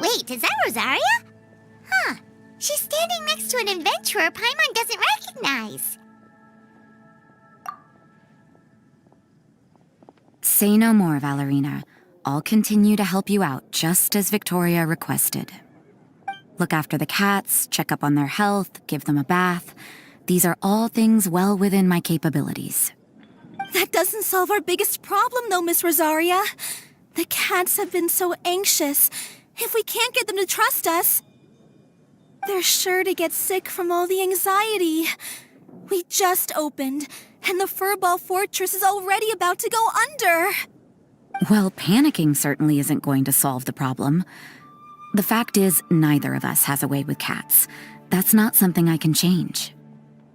Wait, is that Rosaria? Huh. She's standing next to an adventurer Paimon doesn't recognize. Say no more, Valerina. I'll continue to help you out, just as Victoria requested. Look after the cats, check up on their health, give them a bath. These are all things well within my capabilities. That doesn't solve our biggest problem, though, Miss Rosaria. The cats have been so anxious. If we can't get them to trust us, they're sure to get sick from all the anxiety. We just opened, and the Furball Fortress is already about to go under. Well, panicking certainly isn't going to solve the problem. The fact is, neither of us has a way with cats. That's not something I can change.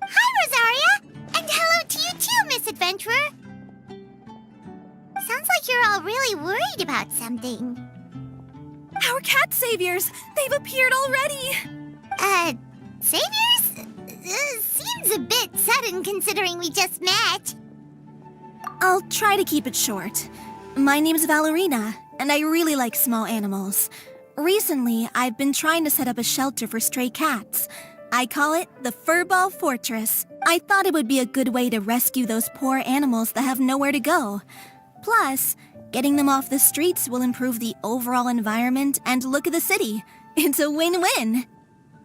Hi, Rosaria! And hello to you too, Miss Adventurer! Sounds like you're all really worried about something. Our cat saviors! They've appeared already! Saviors? Seems a bit sudden considering we just met. I'll try to keep it short. My name's Valerina, and I really like small animals. Recently, I've been trying to set up a shelter for stray cats. I call it the Furball Fortress. I thought it would be a good way to rescue those poor animals that have nowhere to go. Plus, getting them off the streets will improve the overall environment and look of the city. It's a win-win.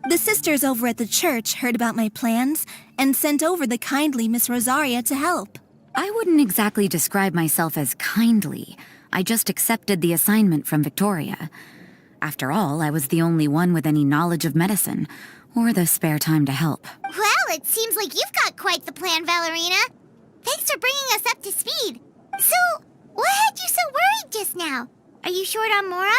The sisters over at the church heard about my plans and sent over the kindly Miss Rosaria to help. I wouldn't exactly describe myself as kindly. I just accepted the assignment from Victoria. After all, I was the only one with any knowledge of medicine, or the spare time to help. Well, it seems like you've got quite the plan, Valerina. Thanks for bringing us up to speed. So, what had you so worried just now? Are you short on Mora?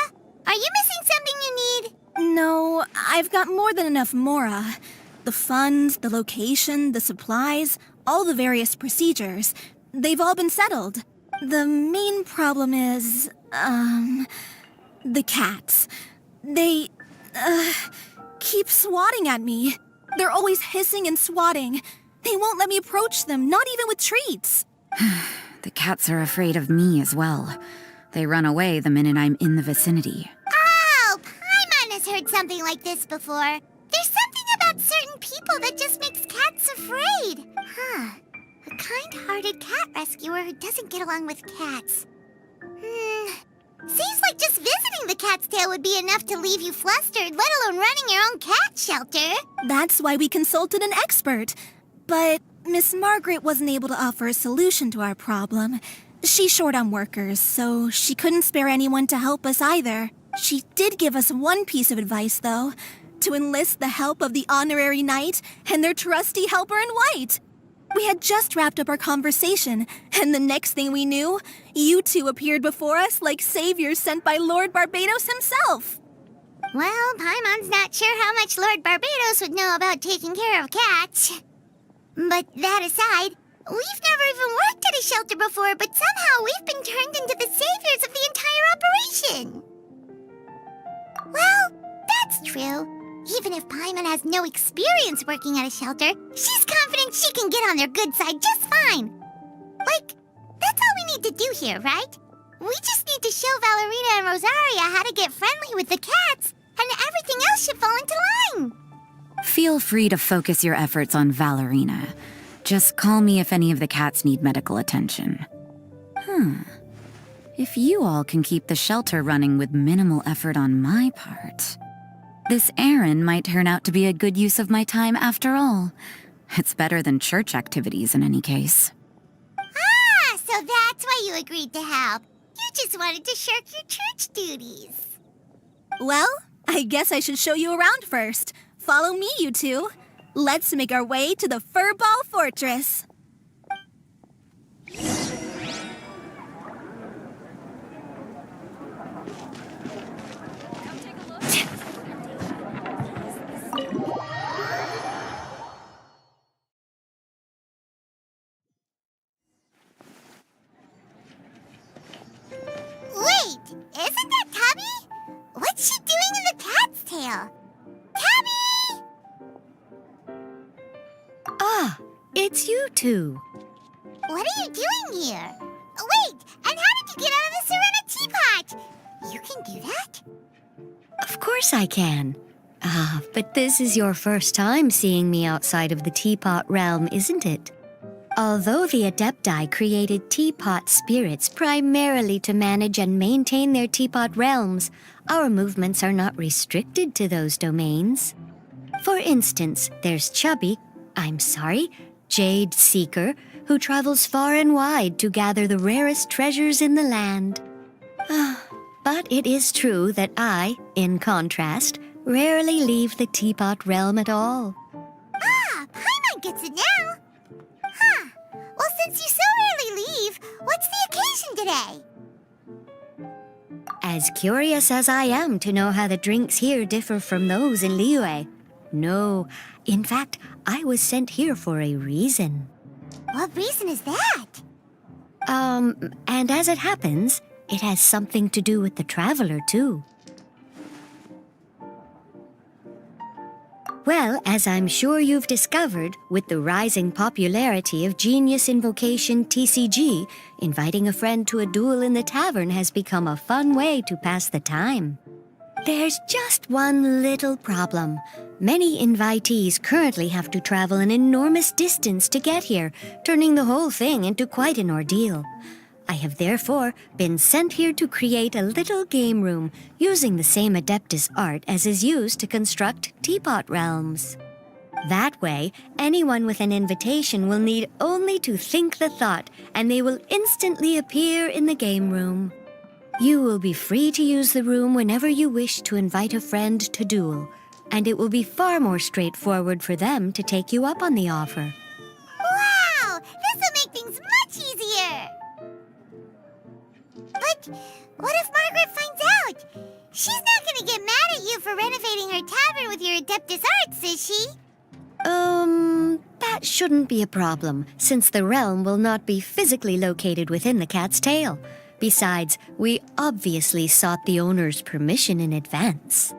Are you missing something you need? No, I've got more than enough Mora. The funds, the location, the supplies, all the various procedures. They've all been settled. The main problem is, the cats. They, keep swatting at me. They're always hissing and swatting. They won't let me approach them, not even with treats. The cats are afraid of me as well. They run away the minute I'm in the vicinity. Oh, Paimon has heard something like this before. There's something about certain people that just makes cats afraid. Huh. A kind-hearted cat rescuer who doesn't get along with cats. Seems like just visiting the cat's tail would be enough to leave you flustered, let alone running your own cat shelter. That's why we consulted an expert. But Miss Margaret wasn't able to offer a solution to our problem. She's short on workers, so she couldn't spare anyone to help us either. She did give us one piece of advice, though. To enlist the help of the Honorary Knight and their trusty helper in white. We had just wrapped up our conversation, and the next thing we knew, you two appeared before us like saviors sent by Lord Barbados himself. Well, Paimon's not sure how much Lord Barbados would know about taking care of cats. But that aside, we've never even worked at a shelter before, but somehow we've been turned into the saviors of the entire operation. Well, that's true. Even if Paimon has no experience working at a shelter, she's confident she can get on their good side just fine. Like, that's all we need to do here, right? We just need to show Valerina and Rosaria how to get friendly with the cats, and everything else should fall into line. Feel free to focus your efforts on Valerina. Just call me if any of the cats need medical attention. If you all can keep the shelter running with minimal effort on my part, this errand might turn out to be a good use of my time after all. It's better than church activities in any case. Ah, so that's why you agreed to help. You just wanted to shirk your church duties. Well, I guess I should show you around first. Follow me, you two. Let's make our way to the Furball Fortress. Wait, isn't that Tabby? What's she doing in the cat's tail? Tabby! Ah, it's you two. What are you doing here? Wait, and how did you get out of the Serena teapot? You can do that? course I can. But this is your first time seeing me outside of the teapot realm, isn't it? Although the Adepti created teapot spirits primarily to manage and maintain their teapot realms, our movements are not restricted to those domains. For instance, there's Jade Seeker, who travels far and wide to gather the rarest treasures in the land. But it is true that I, in contrast, rarely leave the teapot realm at all. Ah, Paimon gets it now. Huh. Well, since you so rarely leave, what's the occasion today? As curious as I am to know how the drinks here differ from those in Liyue. No, in fact, I was sent here for a reason. What reason is that? And as it happens, it has something to do with the Traveler, too. Well, as I'm sure you've discovered, with the rising popularity of Genius Invocation TCG, inviting a friend to a duel in the tavern has become a fun way to pass the time. There's just one little problem. Many invitees currently have to travel an enormous distance to get here, turning the whole thing into quite an ordeal. I have therefore been sent here to create a little game room using the same Adeptus art as is used to construct teapot realms. That way, anyone with an invitation will need only to think the thought, and they will instantly appear in the game room. You will be free to use the room whenever you wish to invite a friend to duel, and it will be far more straightforward for them to take you up on the offer. Wow! This'll make things much easier! But what if Margaret finds out? She's not gonna get mad at you for renovating her tavern with your Adeptus arts, is she? That shouldn't be a problem, since the realm will not be physically located within the cat's tail. Besides, we obviously sought the owner's permission in advance.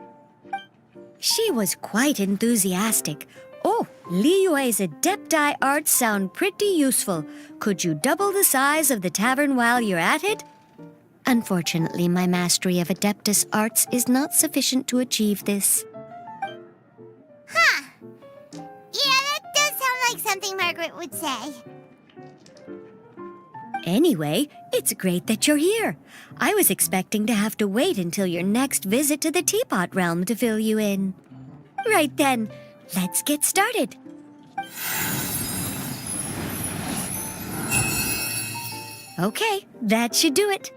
She was quite enthusiastic. Oh, Liyue's Adepti arts sound pretty useful. Could you double the size of the tavern while you're at it? Unfortunately, my mastery of Adeptus arts is not sufficient to achieve this. Huh. Yeah, that does sound like something Margaret would say. Anyway, it's great that you're here. I was expecting to have to wait until your next visit to the Teapot Realm to fill you in. Right then, let's get started. Okay, that should do it.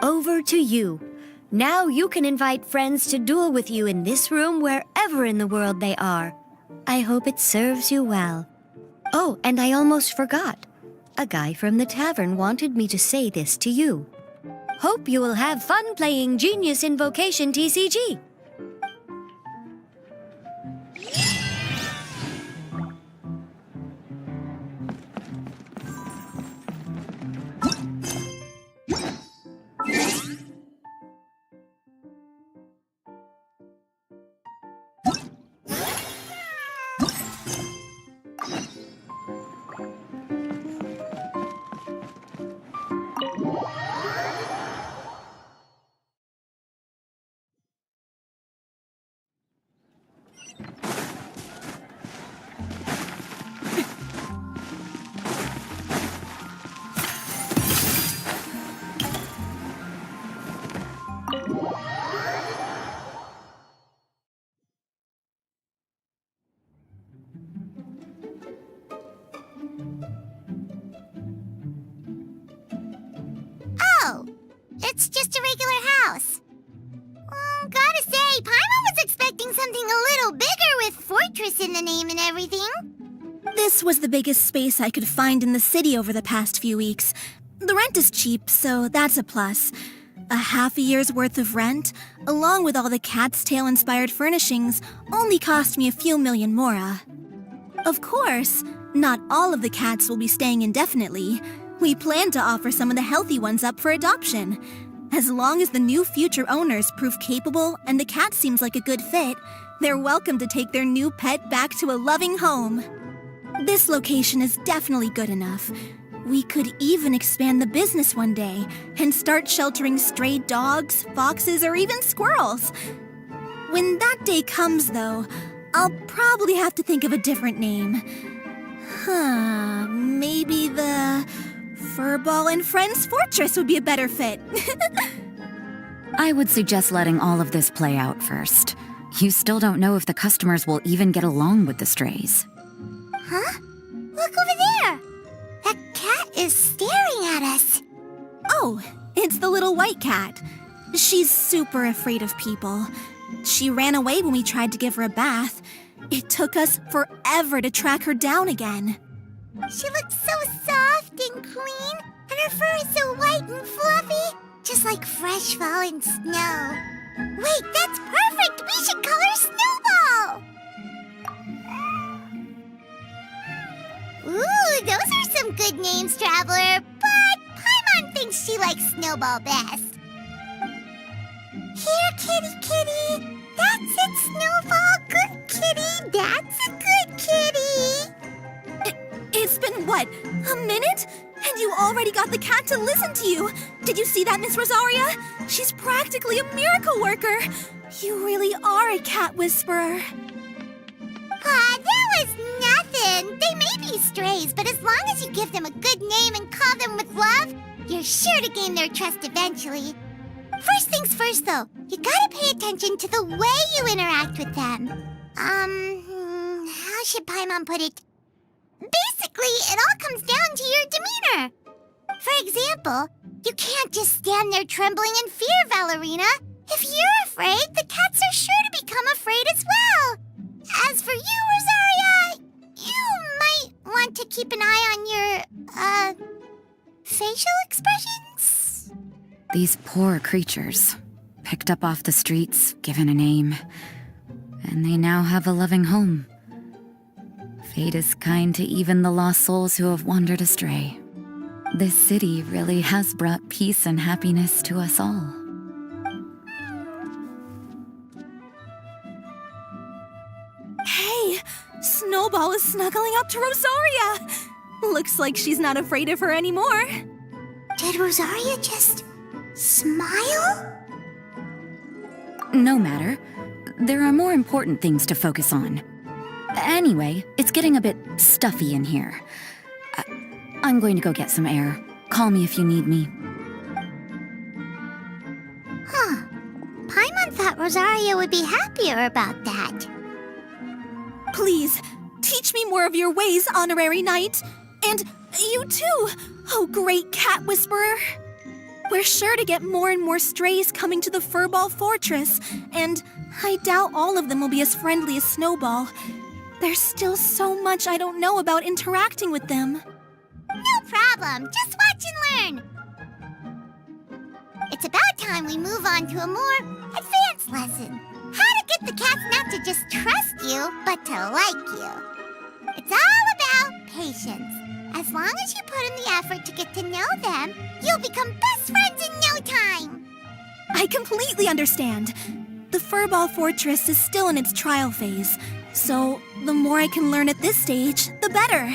Over to you. Now you can invite friends to duel with you in this room wherever in the world they are. I hope it serves you well. Oh, and I almost forgot. A guy from the tavern wanted me to say this to you. Hope you will have fun playing Genius Invocation TCG. Oh, it's just a regular house. Gotta say, Paimon was expecting something a little bigger with Fortress in the name and everything. This was the biggest space I could find in the city over the past few weeks. The rent is cheap, so that's a plus. A half a year's worth of rent, along with all the Cat's Tail-inspired furnishings, only cost me a few million mora. Of course, not all of the cats will be staying indefinitely. We plan to offer some of the healthy ones up for adoption. As long as the new future owners prove capable and the cat seems like a good fit, they're welcome to take their new pet back to a loving home. This location is definitely good enough. We could even expand the business one day and start sheltering stray dogs, foxes, or even squirrels. When that day comes, though, I'll probably have to think of a different name. Maybe the Furball and Friends Fortress would be a better fit. I would suggest letting all of this play out first. You still don't know if the customers will even get along with the strays. Huh? Look over there! That cat is staring at us. Oh, it's the little white cat. She's super afraid of people. She ran away when we tried to give her a bath. It took us forever to track her down again. She looks so soft and clean, and her fur is so white and fluffy, just like fresh fallen snow. Wait, that's perfect! We should call her Snowball! Ooh, those are some good names, Traveler, but Paimon thinks she likes Snowball best. Here, kitty, kitty. That's it, Snowball. Good kitty. That's a good kitty. It's been, what, a minute? And you already got the cat to listen to you. Did you see that, Miss Rosaria? She's practically a miracle worker. You really are a cat whisperer. That was nothing. They may be strays, but as long as you give them a good name and call them with love, you're sure to gain their trust eventually. First things first, though, you gotta pay attention to the way you interact with them. How should Paimon put it? Basically, it all comes down to your demeanor. For example, you can't just stand there trembling in fear, Valerina. If you're afraid, the cats are sure to become afraid as well. As for you, Rosaria, you might want to keep an eye on your, facial expressions. These poor creatures, picked up off the streets, given a name, and they now have a loving home. Fate is kind to even the lost souls who have wandered astray. This city really has brought peace and happiness to us all. Hey, Snowball is snuggling up to Rosaria. Looks like she's not afraid of her anymore. Did Rosaria just smile? No matter. There are more important things to focus on. Anyway, it's getting a bit stuffy in here. I'm going to go get some air. Call me if you need me. Huh. Paimon thought Rosaria would be happier about that. Please, teach me more of your ways, Honorary Knight. And you too, oh great cat whisperer. We're sure to get more and more strays coming to the Furball Fortress, and I doubt all of them will be as friendly as Snowball. There's still so much I don't know about interacting with them. No problem. Just watch and learn. It's about time we move on to a more advanced lesson. How to get the cats not to just trust you, but to like you. It's all about patience. As long as you put in the effort to get to know them, you'll become best friends in no time. I completely understand. The Furball Fortress is still in its trial phase, so the more I can learn at this stage, the better.